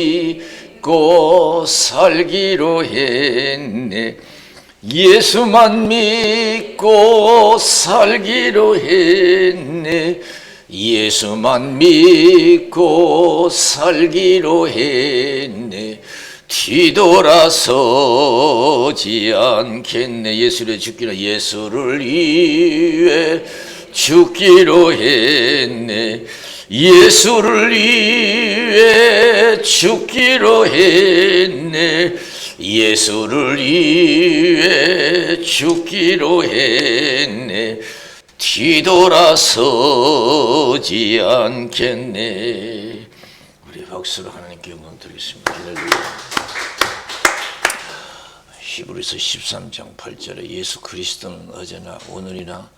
믿고 살기로 했네. 예수만 믿고 살기로 했네. 예수만 믿고 살기로 했네. 뒤돌아서지 않겠네. 예수를 죽기로, 예수를 위해 죽기로 했네. 예수를 위해 죽기로 했네. 예수를 위해 죽기로 했네. 뒤돌아서지 않겠네. 우리 박수로 하나님께 영광 드리겠습니다. 할렐루야. 히브리서 13장 8절에 예수 그리스도는 어제나 오늘이나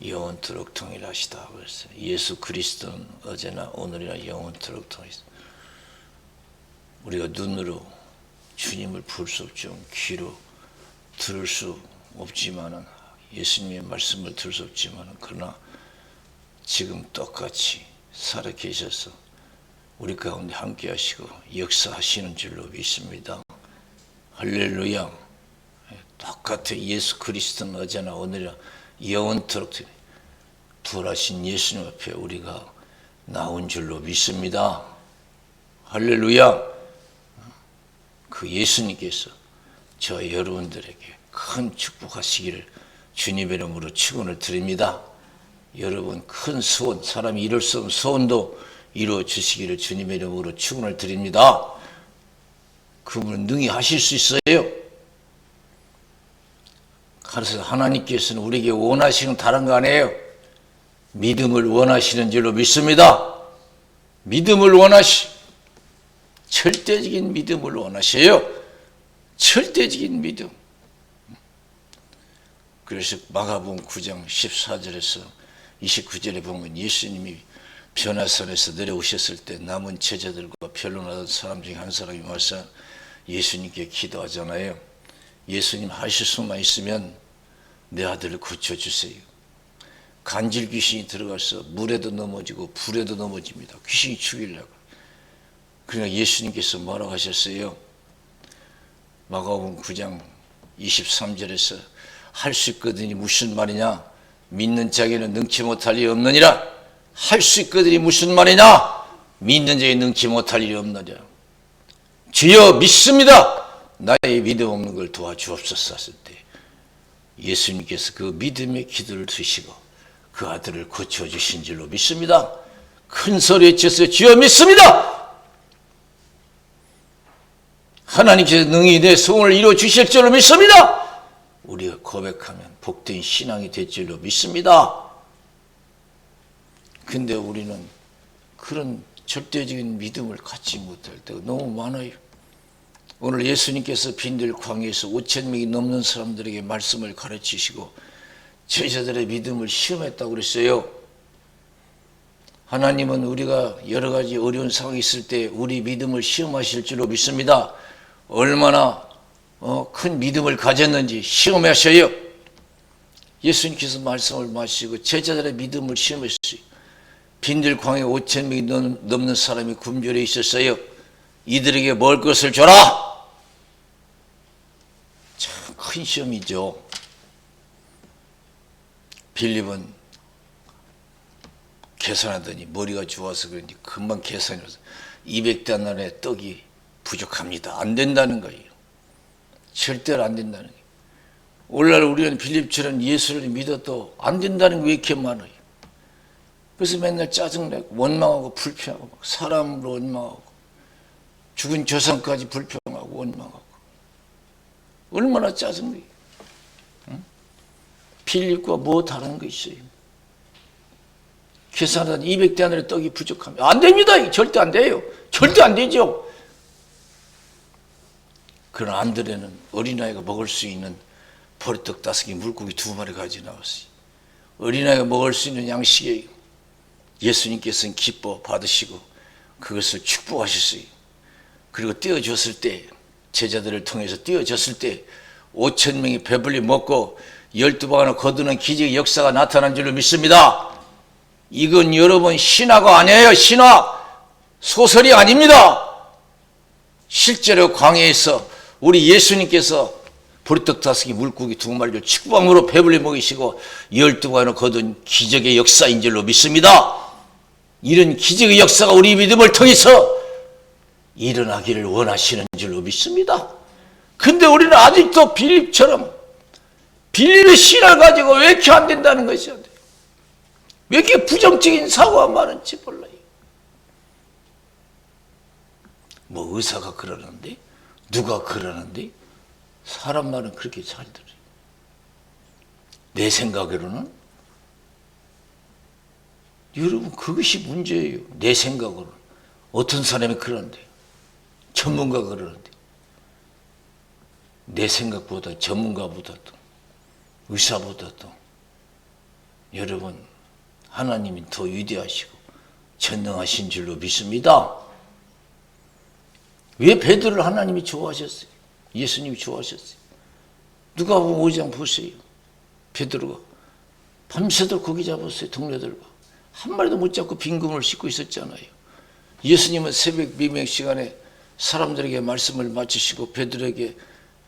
영원토록 동일하시다. 그랬어요. 예수 그리스도는 어제나 오늘이나 영원토록 동일하시다. 우리가 눈으로 주님을 볼 수 없죠. 귀로 들을 수 없지만은, 예수님의 말씀을 들을 수 없지만은, 그러나 지금 똑같이 살아 계셔서 우리 가운데 함께 하시고 역사하시는 줄로 믿습니다. 할렐루야. 똑같아. 예수 그리스도는 어제나 오늘이나 영원토록 부활하신 예수님 앞에 우리가 나온 줄로 믿습니다. 할렐루야. 그 예수님께서 저 여러분들에게 큰 축복하시기를 주님의 이름으로 축원을 드립니다. 여러분 큰 소원, 사람이 이룰 수 없는 소원도 이루어 주시기를 주님의 이름으로 축원을 드립니다. 그분은 능히 하실 수 있어요. 그래서 하나님께서는 우리에게 원하시는 다른 거 아니에요. 믿음을 원하시는 줄로 믿습니다. 믿음을 절대적인 믿음을 원하셔요. 절대적인 믿음. 그래서 마가복음 9장 14절에서 29절에 보면 예수님이 변화산에서 내려오셨을 때 남은 제자들과 변론하던 사람 중에 한 사람이 와서 예수님께 기도하잖아요. 예수님, 하실 수만 있으면 내 아들을 고쳐주세요. 간질 귀신이 들어가서 물에도 넘어지고 불에도 넘어집니다. 귀신이 죽이려고. 그러니까 예수님께서 뭐라고 하셨어요? 마가복음 9장 23절에서 할 수 있거든이 무슨 말이냐? 믿는 자에게는 능치 못할 일이 없느니라. 할 수 있거든이 무슨 말이냐? 믿는 자에게 능치 못할 일이 없느니라. 주여 믿습니다. 나의 믿음 없는 걸 도와주옵소서 했을 때 예수님께서 그 믿음의 기도를 드시고 그 아들을 고쳐주신 줄로 믿습니다. 큰 소리 외쳐서 주여 믿습니다. 하나님께서 능히 내 소원을 이루어 주실 줄로 믿습니다. 우리가 고백하면 복된 신앙이 될 줄로 믿습니다. 근데 우리는 그런 절대적인 믿음을 갖지 못할 때가 너무 많아요. 오늘 예수님께서 빈들 광야에서 5,000명이 넘는 사람들에게 말씀을 가르치시고 제자들의 믿음을 시험했다고 그랬어요. 하나님은 우리가 여러 가지 어려운 상황이 있을 때 우리 믿음을 시험하실 줄로 믿습니다. 얼마나 큰 믿음을 가졌는지 시험하셔요. 예수님께서 말씀을 마시고 제자들의 믿음을 시험했어요. 빈들 광야에 5,000명이 넘는 사람이 굶주려 있었어요. 이들에게 먹을 것을 줘라. 참 큰 시험이죠. 빌립은 계산하더니 머리가 좋아서 그런지 금방 계산해서 200데나리의 떡이 부족합니다. 안 된다는 거예요. 절대로 안 된다는 거예요. 오늘날 우리는 빌립처럼 예수를 믿어도 안 된다는 게 왜 이렇게 많아요. 그래서 맨날 짜증내고 원망하고 불평하고 사람으로 원망하고 죽은 조상까지 불평하고 원망하고 얼마나 짜증내요. 응? 빌립과 뭐 다른 거 있어요. 계산하다 200데나리의 떡이 부족합니다. 안 됩니다. 절대 안 돼요. 절대 안 되죠. 그러나 안드레는 어린아이가 먹을 수 있는 보리떡 5개, 물고기 2마리 가지고 나왔어요. 어린아이가 먹을 수 있는 양식이에요. 예수님께서는 기뻐 받으시고 그것을 축복하셨어요. 그리고 떼어줬을 때, 제자들을 통해서 떼어줬을 때 5,000명이 배불리 먹고 12방울을 거두는 기적의 역사가 나타난 줄로 믿습니다. 이건 여러분 신화가 아니에요. 신화, 소설이 아닙니다. 실제로 광야에서 우리 예수님께서 보리떡 5개 물고기 2마리를 축방으로 배불리 먹이시고 12관을 거둔 기적의 역사인 줄로 믿습니다. 이런 기적의 역사가 우리 믿음을 통해서 일어나기를 원하시는 줄로 믿습니다. 근데 우리는 아직도 빌립처럼 빌립의 신을 가지고 왜 이렇게 안 된다는 것이야. 왜 이렇게 부정적인 사고가 많은지 몰라요. 뭐 의사가 그러는데 누가 그러는데 사람 말은 그렇게 잘 들어요. 내 생각으로는 여러분 그것이 문제예요. 내 생각으로는 어떤 사람이 그러는데 전문가가 그러는데 내 생각보다 전문가보다도 의사보다도 여러분 하나님이 더 위대하시고 전능하신 줄로 믿습니다. 왜 베드로를 하나님이 좋아하셨어요? 예수님이 좋아하셨어요. 누가복음 5장 보세요. 베드로가 밤새도록 고기 잡았어요. 동료들과 한 마리도 못 잡고 빈금을 씻고 있었잖아요. 예수님은 새벽 미명 시간에 사람들에게 말씀을 마치시고 베드로에게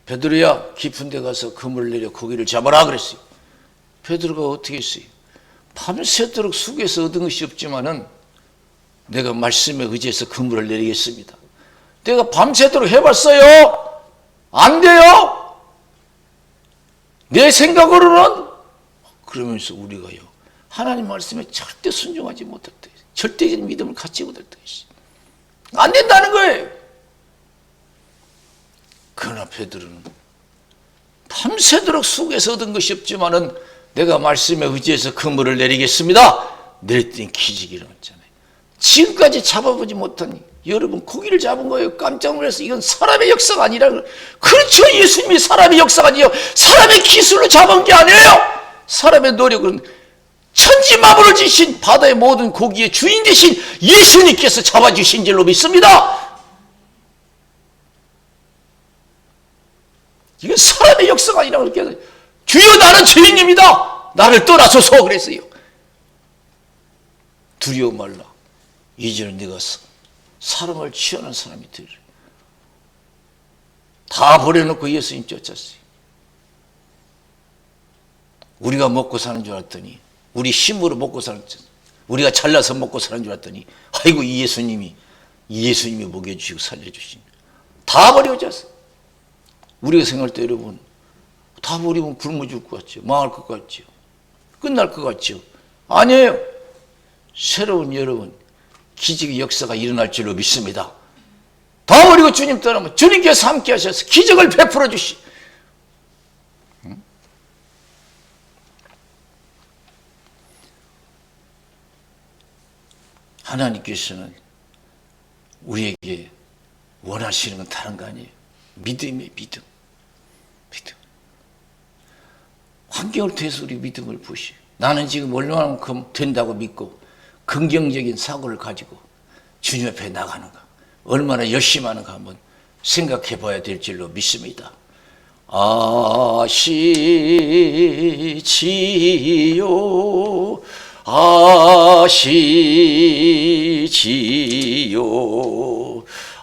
베드로야 깊은 데 가서 그물을 내려 고기를 잡아라 그랬어요. 베드로가 어떻게 했어요? 밤새도록 수고해서 얻은 것이 없지만은 내가 말씀에 의지해서 그물을 내리겠습니다. 내가 밤새도록 해봤어요. 안 돼요. 내 생각으로는 그러면서 우리가요 하나님 말씀에 절대 순종하지 못할 때 절대적인 믿음을 갖지 못할 것이 안 된다는 거예요. 그러나 베드로는 밤새도록 수고해서 얻은 것이 없지만은 내가 말씀에 의지해서 그물을 내리겠습니다. 내렸더니 기적이 일어났잖아요. 지금까지 잡아보지 못하니 여러분 고기를 잡은 거예요. 깜짝 놀라서 이건 사람의 역사가 아니라 그렇죠. 예수님이 사람의 역사가 아니에요. 사람의 기술로 잡은 게 아니에요. 사람의 노력은 천지만물을 지신 바다의 모든 고기의 주인 되신 예수님께서 잡아주신 줄로 믿습니다. 이건 사람의 역사가 아니라 그렇게 해서 주여 나는 죄인입니다. 나를 떠나소서 그랬어요. 두려워 말라. 이제는 네가 사람을 취하는 사람이 되리라. 다 버려놓고 예수님 쫓았어요. 우리가 먹고 사는 줄 알았더니 우리 힘으로 먹고 사는 줄 우리가 잘나서 먹고 사는 줄 알았더니 아이고 이 예수님이 먹여주시고 살려주시니 다 버려졌어. 우리가 생각할 때 여러분 다 버리면 굶어 죽을 것 같죠. 망할 것 같죠. 끝날 것 같죠. 아니에요. 새로운 여러분 기적의 역사가 일어날 줄로 믿습니다. 다 버리고 주님 떠나면 주님께서 함께 하셔서 기적을 베풀어 주시. 하나님께서는 우리에게 원하시는 건 다른 거 아니에요. 믿음이에요. 믿음. 환경을 통해서 우리 믿음을 보시오. 나는 지금 얼마만큼 된다고 믿고 긍정적인 사고를 가지고 주님 앞에 나가는가, 얼마나 열심히 하는가 한번 생각해 봐야 될 줄로 믿습니다. 아시지요 아시지요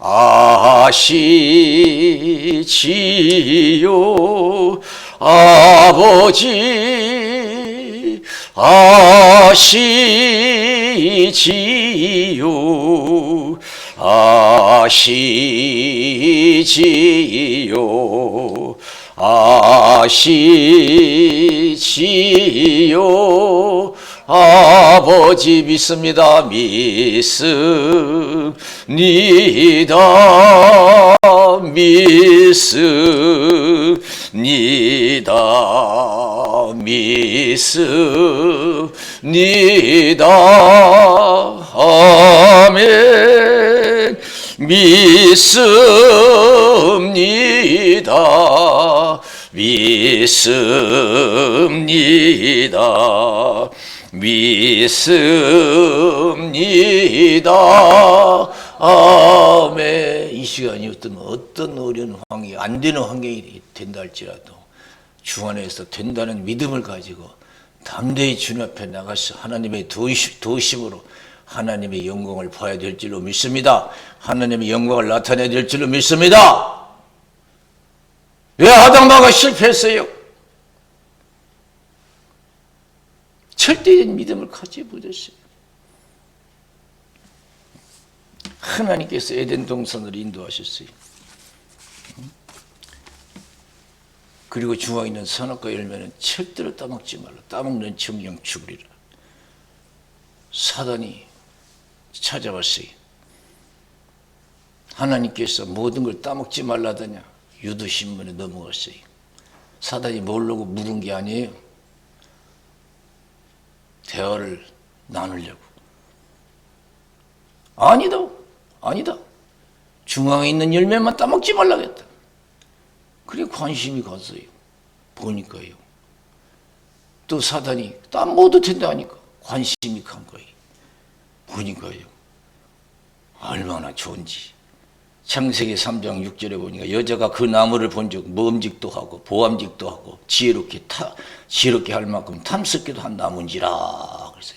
아시지요 아버지 아시지요 아시지요 아시지요 아버지 믿습니다. 믿습니다. 믿습니다. 믿습니다. 아멘. 믿습니다. 믿습니다. 믿습니다. 아멘. 이 시간이 어떤 어려운 환경이 안 되는 환경이 된다 할지라도 주 안에서 된다는 믿음을 가지고 담대히 주님 앞에 나가서 하나님의 도우심으로 하나님의 영광을 봐야 될 줄로 믿습니다. 하나님의 영광을 나타내야 될 줄로 믿습니다. 왜 아담마가 실패했어요? 절대적인 믿음을 가지 못했어요. 하나님께서 에덴 동산을 인도하셨어요. 그리고 중앙에 있는 선악과 열매는 절대로 따먹지 말라. 따먹는 정령 죽으리라. 사단이 찾아왔어요. 하나님께서 모든 걸 따먹지 말라더냐. 유두신문에 넘어갔어요. 사단이 모르고 물은 게 아니에요. 대화를 나누려고. 아니다. 중앙에 있는 열매만 따먹지 말라고 했다. 그래 관심이 갔어요. 보니까요. 또 사단이 따먹어도 된다 하니까 관심이 간 거예요. 보니까요. 얼마나 좋은지. 창세기 3장 6절에 보니까 여자가 그 나무를 본즉 먹음직도 하고 보암직도 하고 지혜롭게 할 만큼 탐스럽게도 한 나무인지라. 그래서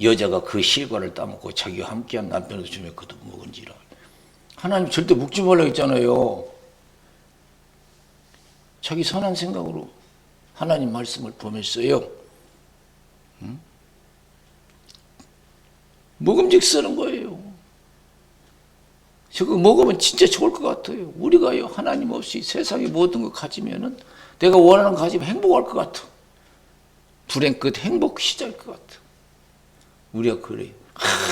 여자가 그 실과를 따먹고 자기와 함께한 남편도 주며 그도 먹은지라. 하나님 절대 먹지 말라고 했잖아요. 자기 선한 생각으로 하나님 말씀을 보냈어요. 먹음직스러운 거예요. 저거 먹으면 진짜 좋을 것 같아요. 우리가요, 하나님 없이 세상의 모든 걸 가지면은 내가 원하는 거 가지면 행복할 것 같아. 불행 끝 행복 시작일 것 같아. 우리가 그래요.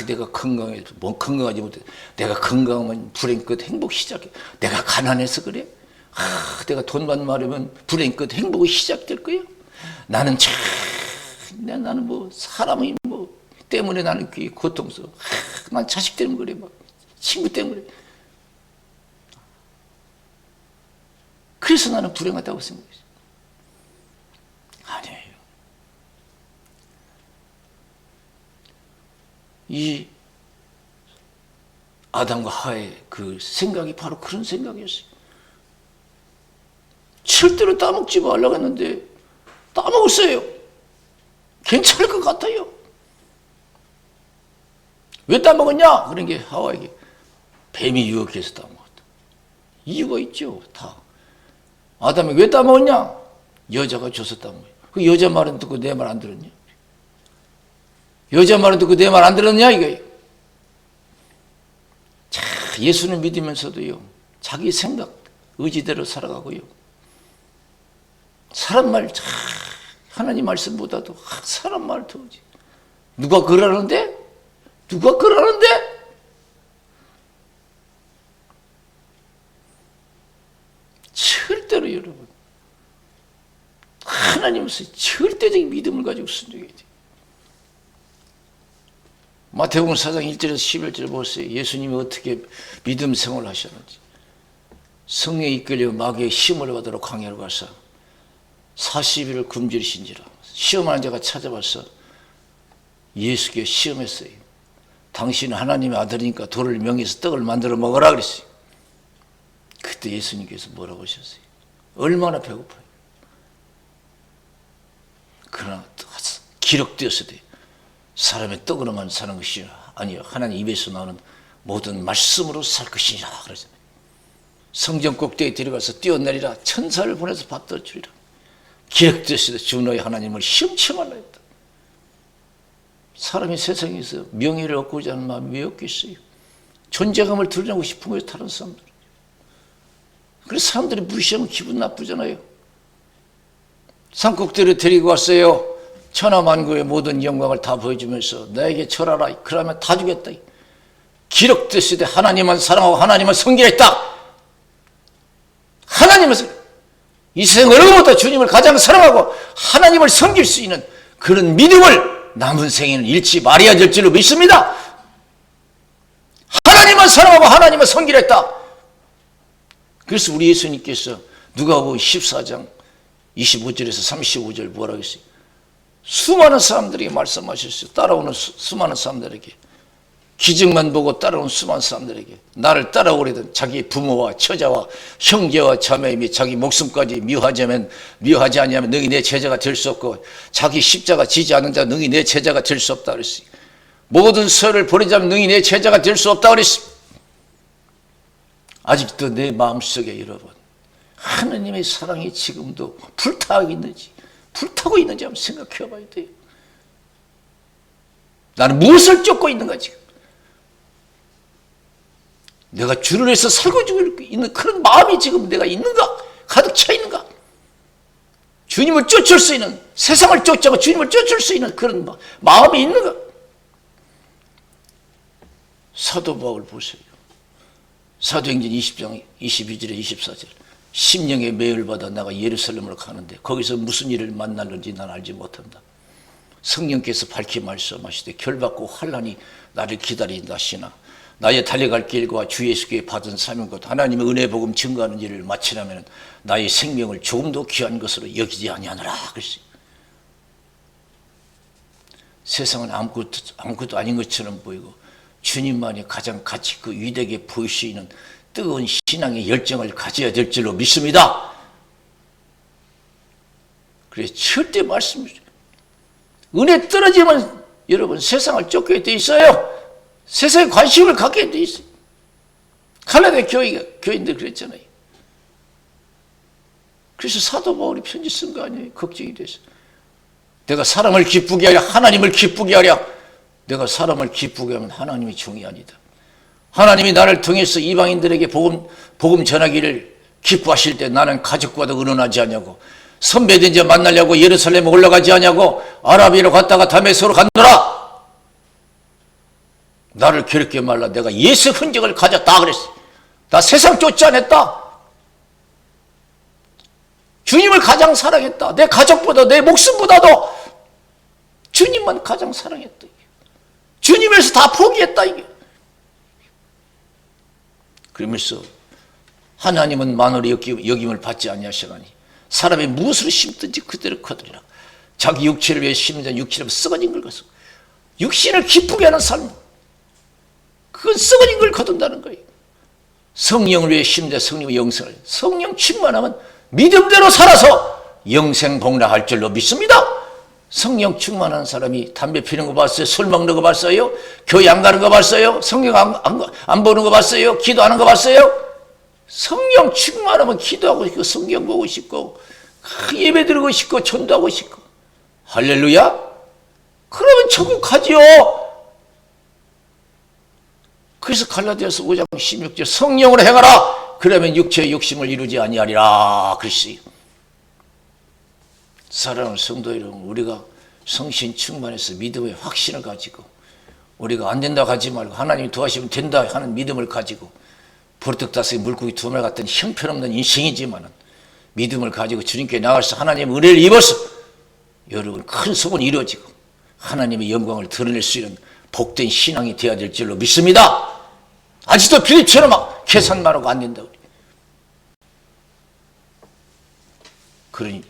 내가 건강해도 뭐 건강하지 못해. 내가 건강하면 불행 끝 행복 시작해. 내가 가난해서 그래. 내가 돈만 많으면 불행 끝 행복이 시작될 거야. 나는 나는 뭐 사람이 뭐 때문에 나는 그게 고통스러워. 난 자식 때문에 그래. 막 친구 때문에. 그래서 나는 불행하다고 생각했어. 아니에요. 이 아담과 하의 그 생각이 바로 그런 생각이었어요. 절대로 따먹지 말라고 했는데 따먹었어요. 괜찮을 것 같아요. 왜 따먹었냐? 그런 게 하와에게 뱀이 유혹해서 따먹었다. 이유가 있죠. 다. 아담이 왜 따먹었냐? 여자가 줘서 따먹어요. 그 여자 말은 듣고 내 말 안 들었냐? 여자 말은 듣고 내 말 안 들었냐? 이거예요. 예수는 믿으면서도요, 자기 생각, 의지대로 살아가고요. 사람 말, 하나님 말씀보다도 사람 말 더 오지. 누가 그러는데? 누가 그러는데? 절대로 여러분, 하나님께서 절대적인 믿음을 가지고 순종해야 돼요. 마태복음 4장 1절에서 11절 보세요. 예수님이 어떻게 믿음 생활을 하셨는지. 성령에 이끌려 마귀의 시험을 받으러 광야로 가서 40일을 굶주리신지라. 시험하는 자가 찾아와서 예수께 시험했어요. 당신은 하나님의 아들이니까 돌을 명해서 떡을 만들어 먹으라 그랬어요. 그때 예수님께서 뭐라고 하셨어요? 얼마나 배고파요. 그러나 기록되었으되 사람의 떡으로만 사는 것이 아니요 하나님 입에서 나오는 모든 말씀으로 살 것이니라 그러잖아요. 성전 꼭대기에 들어가서 뛰어내리라. 천사를 보내서 받들어 주리라. 기록되었으되 주 너희 하나님을 시험치 말라 했다. 사람이 세상에서 명예를 얻고자 하는 마음이 왜 없겠어요? 존재감을 드러내고 싶은 거예요. 다른 사람들. 그래서 사람들이 무시하면 기분 나쁘잖아요. 산꼭대기로 데리고 왔어요. 천하만국의 모든 영광을 다 보여주면서 나에게 절하라. 그러면 다 주겠다. 기록되시되 하나님만 사랑하고 하나님만 섬기겠다. 하나님을 이 세상 어느 것보다 주님을 가장 사랑하고 하나님을 섬길 수 있는 그런 믿음을 남은 생에는 잃지 말아야 될 줄로 믿습니다. 하나님만 사랑하고 하나님을 섬기겠다. 그래서 우리 예수님께서 누가복음 14장 25절에서 35절 뭐라고 했어요? 수많은 사람들에게 말씀하셨어요. 따라오는 수많은 사람들에게, 기적만 보고 따라온 수많은 사람들에게, 나를 따라오려던 자기 부모와 처자와 형제와 자매 및 자기 목숨까지 미워하지 아니하면 너희 내 제자가 될 수 없고, 자기 십자가 지지 않는 자 너희 내 제자가 될 수 없다 그랬어요. 모든 서를 버리자면 능히 내 제자가 될 수 없다 그랬습니다. 아직도 내 마음속에 여러분 하느님의 사랑이 지금도 불타고 있는지 한번 생각해 봐야 돼요. 나는 무엇을 쫓고 있는가 지금? 내가 주를 위해서 살고 있는 그런 마음이 지금 내가 있는가? 가득 차 있는가? 주님을 쫓을 수 있는, 세상을 쫓자고 주님을 쫓을 수 있는 그런 마음이 있는가? 사도 바울 보세요. 사도행전 20장 22절에 24절. 심령의 매를 받아 나가 예루살렘으로 가는데 거기서 무슨 일을 만나는지 난 알지 못한다. 성령께서 밝히 말씀하시되 결받고 환난이 나를 기다린다 하시나 나의 달려갈 길과 주 예수께 받은 사명과 하나님의 은혜 복음 증거하는 일을 마치려면 나의 생명을 조금도 귀한 것으로 여기지 아니하노라. 그랬어요. 세상은 아무것도 아닌 것처럼 보이고 주님만이 가장 가치 있고 위대하게 보이시는 뜨거운 신앙의 열정을 가져야 될 줄로 믿습니다. 그래서 절대 말씀이죠. 은혜 떨어지면 여러분 세상을 쫓게 돼 있어요. 세상에 관심을 갖게 돼 있어요. 갈라디아 교인들 그랬잖아요. 그래서 사도 바울이 편지 쓴 거 아니에요. 걱정이 돼서. 내가 사람을 기쁘게 하랴 하나님을 기쁘게 하랴. 내가 사람을 기쁘게 하면 하나님이 종이 아니다. 하나님이 나를 통해서 이방인들에게 복음 전하기를 기뻐하실 때 나는 가족과도 의논하지 않냐고, 선배들 이제 만나려고 예루살렘에 올라가지 않냐고, 아라비아로 갔다가 다메섹으로 간노라. 나를 괴롭게 말라. 내가 예수 흔적을 가졌다 그랬어. 나 세상 쫓지 않았다. 주님을 가장 사랑했다. 내 가족보다 내 목숨보다도 주님만 가장 사랑했다. 주님에서 다 포기했다 이게. 그러면서 하나님은 만월의 여김을 받지 아니하시나니 사람이 무엇으로 심든지 그대로 거두리라. 자기 육체를 위해 심는 육체를 썩어진 걸 거서 육신을 기쁘게 하는 삶, 그건 썩어진 걸 거둔다는 거예요. 성령을 위해 심는 성령의 영생을, 성령 충만하면 믿음대로 살아서 영생 복락할 줄로 믿습니다. 성령 충만한 사람이 담배 피는 거 봤어요? 술 먹는 거 봤어요? 교회 안 가는 거 봤어요? 성령 안 보는 거 봤어요? 기도하는 거 봤어요? 성령 충만하면 기도하고 싶고 성경 보고 싶고 예배 드리고 싶고 전도하고 싶고 할렐루야? 그러면 천국 가지요. 그래서 갈라디아서 5장 16절 성령으로 행하라. 그러면 육체의 욕심을 이루지 아니하리라 그랬어요. 사랑하는 성도 여러분, 우리가 성신 충만해서 믿음의 확신을 가지고 우리가 안 된다 하지 말고 하나님이 도와주시면 된다 하는 믿음을 가지고 버릇다섯의 물고기 두 마리 같은 형편없는 인생이지만 믿음을 가지고 주님께 나가서 하나님의 은혜를 입어서 여러분 큰 소원이 이루어지고 하나님의 영광을 드러낼 수 있는 복된 신앙이 되어야 될 줄로 믿습니다. 아직도 빌립처럼 막 계산만 하고 안 된다. 그러니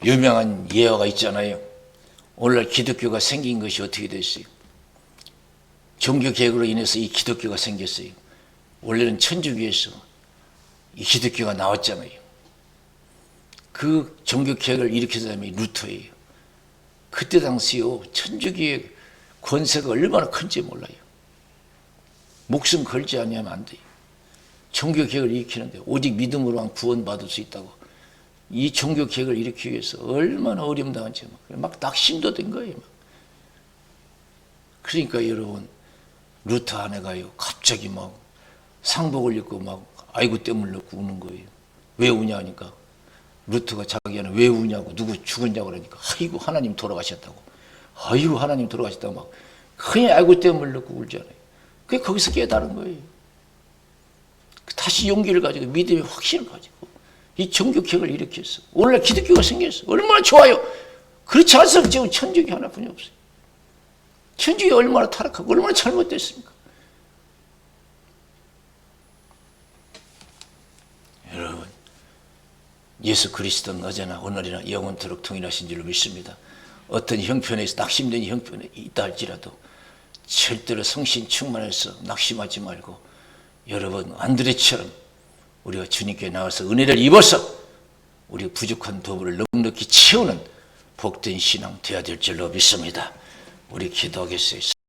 유명한 예화가 있잖아요. 오늘날 기독교가 생긴 것이 어떻게 됐어요? 종교개혁으로 인해서 이 기독교가 생겼어요. 원래는 천주교에서 이 기독교가 나왔잖아요. 그 종교개혁을 일으킨 사람이 루터예요. 그때 당시요 천주교의 권세가 얼마나 큰지 몰라요. 목숨 걸지 아니하면 안 돼요. 종교개혁을 일으키는데 오직 믿음으로만 구원받을 수 있다고. 이 종교개혁을 일으키기 위해서 얼마나 어려움 당한지 막 낙심도 된 거예요. 막. 그러니까 여러분 루터 아내가요 갑자기 막 상복을 입고 막 아이고 땀을 넣고 우는 거예요. 왜 우냐 하니까 루터가 자기는 왜 우냐고 누구 죽었냐고 그러니까 아이고 하나님 돌아가셨다고, 아이고 하나님 돌아가셨다고 막 그냥 아이고 땀을 넣고 울잖아요. 그게 거기서 깨달은 거예요. 다시 용기를 가지고 믿음의 확신을 가지고 이 종교개혁을 일으켰어. 오늘날 기독교가 생겼어. 얼마나 좋아요. 그렇지 않으면 지금 천주교 하나뿐이 없어요. 천주교 얼마나 타락하고 얼마나 잘못됐습니까? 여러분 예수 그리스도는 어제나 오늘이나 영원토록 동일하신 줄로 믿습니다. 어떤 형편에서 낙심된 형편에 있다 할지라도 절대로 성신 충만해서 낙심하지 말고 여러분 안드레처럼 우리가 주님께 나와서 은혜를 입어서 우리 부족한 도구를 넉넉히 채우는 복된 신앙 되어야 될 줄로 믿습니다. 우리 기도하겠어요.